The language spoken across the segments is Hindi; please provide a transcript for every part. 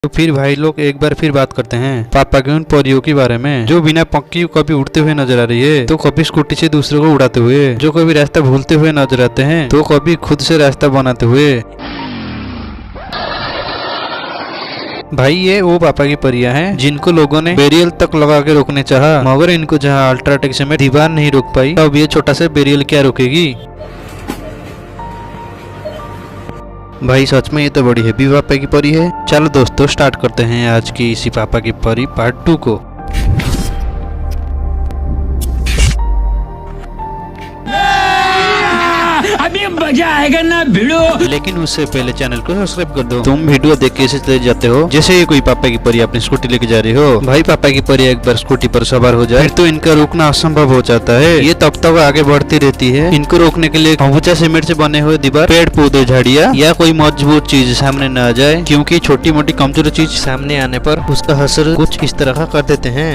तो फिर भाई लोग एक बार फिर बात करते हैं पापा के उन परियों के बारे में जो बिना पंखी कभी उड़ते हुए नजर आ रही है, तो कभी स्कूटी से दूसरों को उड़ाते हुए, जो कभी रास्ता भूलते हुए नजर आते हैं, तो कभी खुद से रास्ता बनाते हुए। भाई ये वो पापा की परियां हैं जिनको लोगों ने बेरियल तक लगा के रोकने चाहा, मगर इनको जहां अल्ट्राटेक से में दीवार नहीं रोक पाई, तब ये छोटा सा बेरियल क्या रोकेगी। भाई सच में ये तो बड़ी हैवी पापा की परी है। चलो दोस्तों स्टार्ट करते हैं आज की इसी पापा की परी पार्ट 2 को। अभी मजा आएगा ना भिड़ो। लेकिन उससे पहले चैनल को सब्सक्राइब कर दो। तुम वीडियो देख के ऐसे चले जाते हो जैसे ये कोई पापा की परी अपनी स्कूटी लेके जा रही हो। भाई पापा की परी एक बार स्कूटी पर सवार हो जाए फिर तो इनका रुकना असंभव हो जाता है। ये तब तक आगे बढ़ती रहती है। इनको रोकने के लिए खंभूचा सीमेंट से बने हुए दीवार, पेड़ पौधे, झाड़ियाँ या कोई मजबूत चीज सामने न आ जाए, क्योंकि छोटी मोटी कमजोर चीज सामने आने पर उसका असर कुछ इस तरह का कर देते हैं।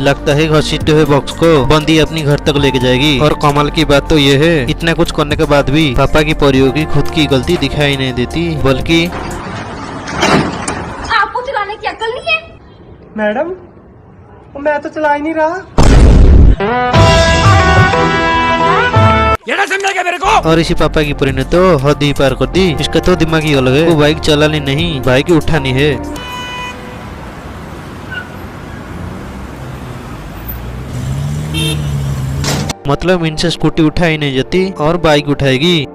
लगता है घसीटते हुए बॉक्स को बंदी अपनी घर तक लेके जाएगी। और कमाल की बात तो ये है, इतना कुछ करने के बाद भी पापा की परियों की खुद की गलती दिखाई नहीं देती, बल्कि आपको चलाने की अक्ल नहीं है। मैडम मैं तो चला ही नहीं रहा। ये ना समझा क्या मेरे को? और इसी पापा की परी ने तो हद ही पार कर दी। इसका तो दिमाग ही अलग है। वो बाइक चलानी नहीं, बाइक उठानी है। मतलब इनसे स्कूटी उठाई नहीं जाती और बाइक उठाएगी।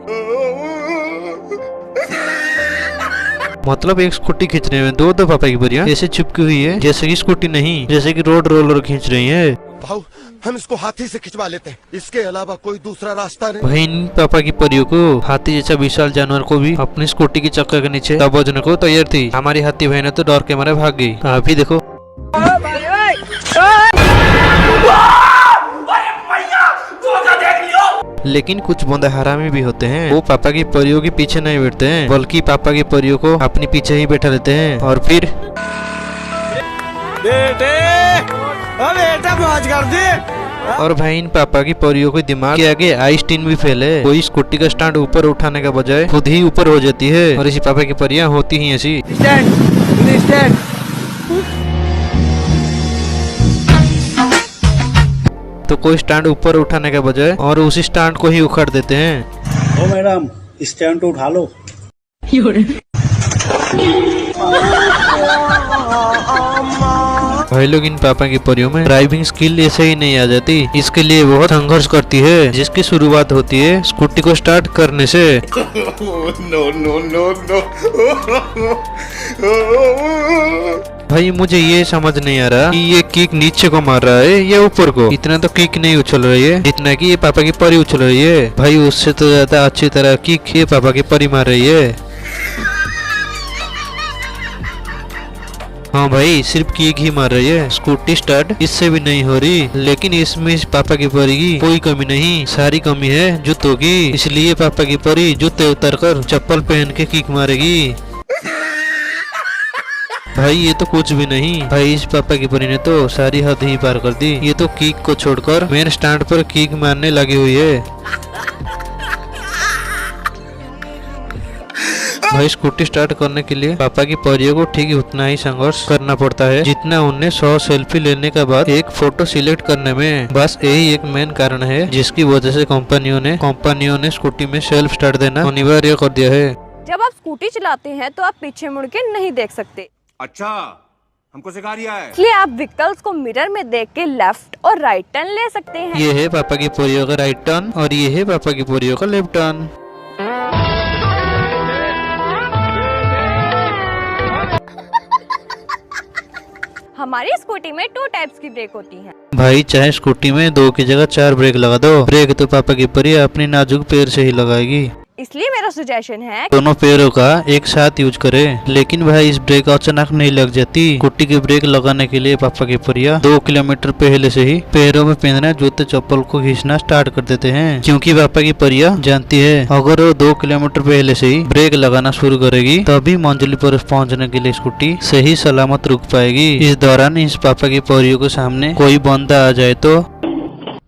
मतलब एक स्कूटी खींचने में दो पापा की परियां ऐसे चिपकी हुई है जैसे कि स्कूटी नहीं, जैसे कि रोड रोलर खींच रही है। भाऊ हम इसको हाथी से खिंचवा लेते हैं, इसके अलावा कोई दूसरा रास्ता नहीं। भाई इन पापा की परियों को हाथी जैसा विशाल जानवर को भी अपनी स्कूटी की चक्कर के नीचे दबोचने को तैयार थी। हमारी हाथी बहन तो डर के मारे भाग गई। आप ही देखो। लेकिन कुछ बंदे हरामी भी होते हैं। वो पापा की परियों के पीछे नहीं बैठते हैं, बल्कि पापा की परियों को अपने पीछे ही बैठा लेते हैं। और फिर बेटा मौज कर दे। और भाई इन पापा की परियों के दिमाग के आगे आइंस्टीन भी फेल है। कोई स्कूटी का स्टैंड ऊपर उठाने का बजाय खुद ही ऊपर हो जाती है। और इसी पापा की परियां होती ही ऐसी। तो कोई स्टैंड ऊपर उठाने के बजाय और उसी स्टैंड को ही उखाड़ देते हैं। ओ मैडम स्टैंड तो उठा लो। भाई लोग इन पापा की परियों में ड्राइविंग स्किल ऐसे ही नहीं आ जाती। इसके लिए बहुत संघर्ष करती है, जिसकी शुरुआत होती है स्कूटी को स्टार्ट करने से। No no no no. भाई मुझे ये समझ नहीं आ रहा कि ये किक नीचे को मार रहा है या ऊपर को। इतना तो किक नहीं उछल रही है जितना कि ये पापा की परी उछल रही है। भाई उससे तो ज्यादा अच्छी तरह किक ये पापा की परी मार रही है। हाँ भाई सिर्फ किक ही मार रही है, स्कूटी स्टार्ट इससे भी नहीं हो रही। लेकिन इसमें इस पापा की परी की कोई कमी नहीं, सारी कमी है जूतों की। इसलिए पापा की परी जूते उतारकर चप्पल पहन के किक मारेगी। भाई ये तो कुछ भी नहीं। भाई इस पापा की परी ने तो सारी हद ही पार कर दी। ये तो किक को छोड़कर मेन स्टैंड पर किक मारने लगी हुई है। भाई स्कूटी स्टार्ट करने के लिए पापा की परियों को ठीक उतना ही संघर्ष करना पड़ता है जितना उन्हें 100 सेल्फी लेने के बाद एक फोटो सिलेक्ट करने में। बस यही एक मेन कारण है जिसकी वजह से कंपनियों ने स्कूटी में सेल्फ स्टार्ट देना अनिवार्य कर दिया है। जब आप स्कूटी चलाते हैं तो आप पीछे मुड़ के नहीं देख सकते। अच्छा हमको सिखा रिया है। इसलिए आप व्हीकल्स को मिरर में देख के लेफ्ट और राइट टर्न ले सकते हैं। ये है पापा की परियों का राइट टर्न और ये है पापा की परियों का लेफ्ट टर्न। हमारी स्कूटी में 2 टाइप्स की ब्रेक होती हैं। भाई चाहे स्कूटी में 2 की जगह 4 ब्रेक लगा दो, ब्रेक तो पापा की परी अपनी नाजुक पैर से ही लगाएगी। इसलिए मेरा सजेशन है दोनों पैरों का एक साथ यूज करें। लेकिन भाई इस ब्रेक अचानक नहीं लग जाती। स्कूटी के ब्रेक लगाने के लिए पापा की परिया 2 किलोमीटर पहले से ही पैरों में पहनना जूते चप्पल को खींचना स्टार्ट कर देते हैं, क्योंकि पापा की परिया जानती है अगर वो 2 किलोमीटर पहले से ही ब्रेक लगाना शुरू करेगी तभी मंजिल पर पहुंचने के लिए स्कूटी सही सलामत रुक पाएगी। इस दौरान इस पापा की परियों के सामने कोई बंदा आ जाए तो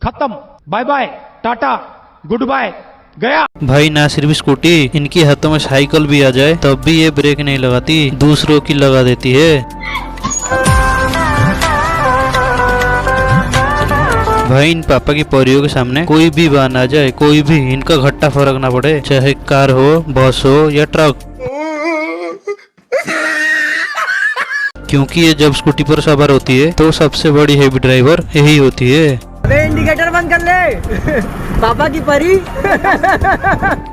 खत्म, bye bye, tata, good bye, गया। भाई ना सिर्फ स्कूटी, इनके हाथों में साइकिल भी आ जाए तब भी ये ब्रेक नहीं लगाती, दूसरों की लगा देती है। भाई इन पापा की परियों के सामने कोई भी वाहन आ जाए, कोई भी, इनका घट्टा फर्क ना पड़े, चाहे कार हो, बस हो या ट्रक, क्योंकि ये जब स्कूटी पर सवार होती है तो सबसे बड़ी हेवी ड्राइवर यही होती है। अबे इंडिकेटर बंद कर ले पापा की परी।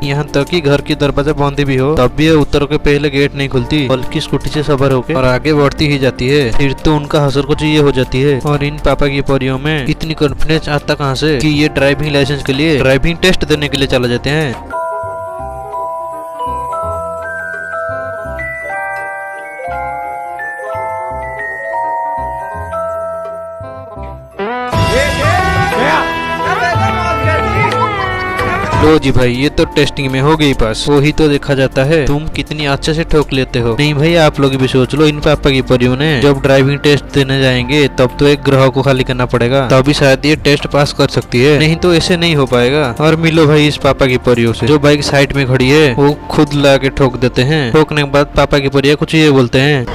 यहाँ तक कि घर की दरवाजा बंद भी हो तब भी ये उतर के पहले गेट नहीं खुलती, बल्कि स्कूटी से सवार होकर और आगे बढ़ती ही जाती है। फिर तो उनका हसर कुछ ये हो जाती है। और इन पापा की परियों में इतनी कॉन्फिडेंस आता कहाँ से कि ये ड्राइविंग लाइसेंस के लिए ड्राइविंग टेस्ट देने के लिए चले जाते हैं। लो जी भाई, ये तो टेस्टिंग में हो गई पास, वही तो देखा जाता है तुम कितनी अच्छे से ठोक लेते हो। नहीं भाई, आप लोग भी सोच लो, इन पापा की परियों ने जब ड्राइविंग टेस्ट देने जाएंगे तब तो एक ग्रह को खाली करना पड़ेगा, तभी शायद ये टेस्ट पास कर सकती है, नहीं तो ऐसे नहीं हो पाएगा। और मिलो भाई इस पापा की परियों से, जो बाइक साइड में खड़ी है वो खुद ला के ठोक देते हैं। ठोकने के बाद पापा की परिया कुछ ये बोलते हैं,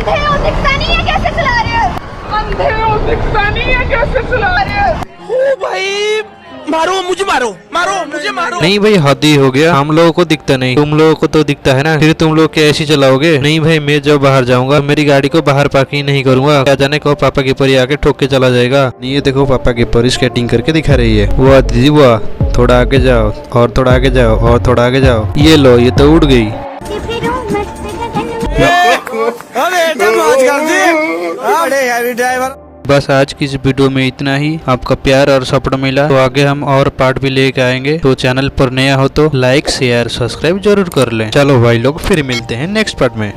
मारो मुझे, मारो मारो मुझे, मारो। नहीं भाई हद ही हो गया, हम लोगों को दिखता नहीं, तुम लोगों को तो दिखता है ना, फिर तुम लोग क्या ऐसी चलाओगे? नहीं भाई, मैं जब बाहर जाऊंगा मेरी गाड़ी को बाहर पार्किंग नहीं करूंगा, क्या जाने को पापा की परी आके ठोक के चला जाएगा। ये देखो पापा की परी स्केटिंग करके दिखा रही है। वाह दीदी वाह, थोड़ा आगे जाओ और थोड़ा आगे जाओ और थोड़ा आगे जाओ, ये लो ये तो उड़ गई। बस आज की इस वीडियो में इतना ही। आपका प्यार और सपोर्ट मिला तो आगे हम और पार्ट भी लेके आएंगे। तो चैनल पर नया हो तो लाइक शेयर सब्सक्राइब जरूर कर लें। चलो भाई लोग, फिर मिलते हैं नेक्स्ट पार्ट में।